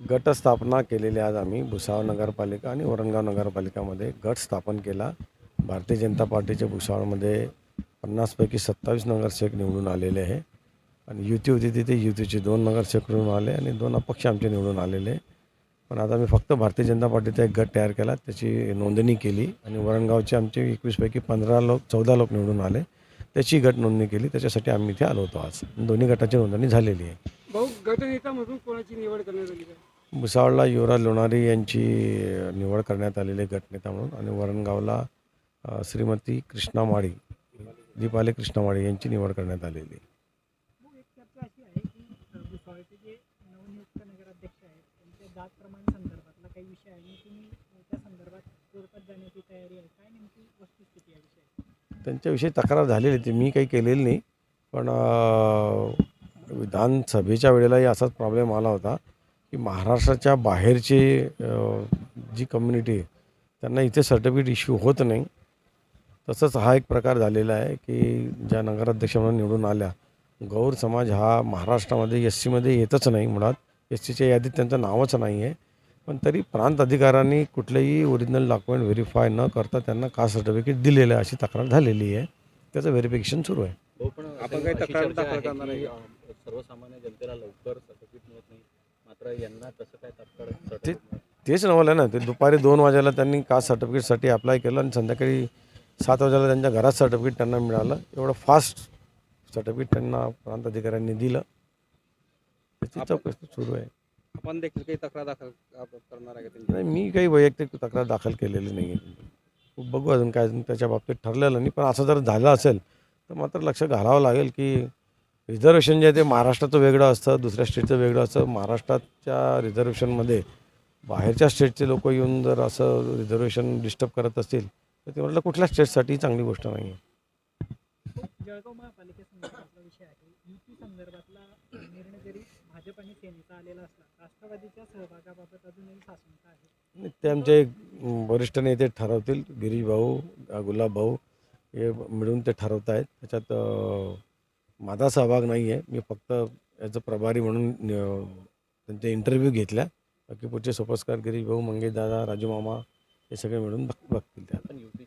गटस्थापना केलेली आज आम्ही भुसावळ नगरपालिका आणि वरणगाव नगरपालिकामध्ये गट स्थापन केला. भारतीय जनता पार्टीच्या भुसावळमध्ये 50पैकी 27 नगरसेवक निवडून आलेले आहे आणि युती होती तिथे युतीचे 2 नगरसेवक निवडून आले आणि 2 अपक्ष आमचे निवडून आलेले. पण आता मी फक्त भारतीय जनता पार्टीचा एक गट तयार केला, त्याची नोंदणी केली आणि वरणगावचे आमचे 21पैकी 14 लोक निवडून आले, त्याची गट नोंदणी केली. त्याच्यासाठी आम्ही इथे आलो होतो आज. दोन्ही गटाची नोंदणी झालेली आहे. भाऊ, गटनेतामधून कोणाची निवड करण्यात आली काय? भुसावळला युवराज लोणारी यांची निवड करण्यात आलेली आहे गटनेता म्हणून आणि वरणगावला श्रीमती कृष्णा माळी, दीपाली कृष्णा माळी यांची निवड करण्यात आलेली आहे. भाऊ, एक चर्चा अशी आहे की भुसावळचे जे नवनियुक्त नगराध्यक्ष आहेत त्यांच्या जात प्रमाण संदर्भातला काही विषय आहे आणि तुम्ही त्या संदर्भात कोर्टात जाण्याची तयारी आहे, काय नेमकी वस्तुस्थिती आहे विषय? त्यांच्याविषयी तक्रार झालेली ती मी काही केलेली नाही, पण विधानसभेच्या वेळेलाही असाच प्रॉब्लेम आला होता की महाराष्ट्राच्या बाहेरचे जी कम्युनिटी आहे त्यांना इथे सर्टिफिकेट इश्यू होत नाही. तसंच हा एक प्रकार झालेला आहे की ज्या नगराध्यक्ष म्हणून निवडून आल्या, गौर समाज हा महाराष्ट्रामध्ये SCमध्ये येतच नाही, मुळात SCच्या यादीत त्यांचं नावच नाही आहे. पण तरी प्रांत अधिकाऱ्यांनी कुठलेही ओरिजिनल डॉक्युमेंट व्हेरीफाय न करता त्यांना कास्ट सर्टिफिकेट दिलेलं आहे अशी तक्रार झालेली आहे. त्याचं व्हेरिफिकेशन सुरू आहे. हो, पण आपण काही तक्रार दाखल करणार करणार आहे आहे सर्वसामान्य जनतेला लवकर सर्टिफिकेट मिळत नाही, मात्र यांना तसं काय तात्काळ ते सर्टिफिकेट तेच नवलं ना, ते दुपारी 2 वाजेला त्यांनी कास्ट सर्टिफिकेटसाठी अप्लाय केलं आणि संध्याकाळी 7 वाजेला त्यांच्या घरात सर्टिफिकेट त्यांना मिळालं. एवढं फास्ट सर्टिफिकेट त्यांना प्रांत अधिकाऱ्यांनी दिलं. त्याची चौकशी सुरू आहे. आपण देखील काही तक्रार दाखल करणार आहे का त्यांची? नाही, मी काही वैयक्तिक तक्रार दाखल केलेली नाही आहे. बघू अजून काय त्याच्या बाबतीत ठरलेलं नाही. पण असं जर झालं असेल तर मात्र लक्ष घालावं लागेल की रिझर्वेशन जे आहे ते महाराष्ट्राचं वेगळं असतं, दुसऱ्या स्टेटचं वेगळं असतं. महाराष्ट्राच्या रिझर्वेशनमध्ये बाहेरच्या स्टेटचे लोक येऊन जर असं रिझर्वेशन डिस्टर्ब करत असतील तर ते म्हटलं कुठल्या स्टेटसाठी चांगली गोष्ट नाही आहे. जळगाव महापालिकेसंदर्भातला विषय आहे. युती संदर्भातला निर्णय जरी भाजप आणि सेनेचा आलेला असला, राष्ट्रवादीच्या सहभागाबाबत अजूनही साशंका आहे. आणि ते आमचे वरिष्ठ नेते ठरवतील, गिरीश भाऊ, गुलाब भाऊ हे मिळून ते ठरवत आहेत. त्याच्यात माझा सहभाग नाही आहे. मी फक्त याचं प्रभारी म्हणून त्यांचे इंटरव्ह्यू घेतल्या. बाकी पुढचे सोपस्कार, गिरीश भाऊ, मंगेश दादा, राजू मामा हे सगळे मिळून बघतील त्या. पण युतीच्या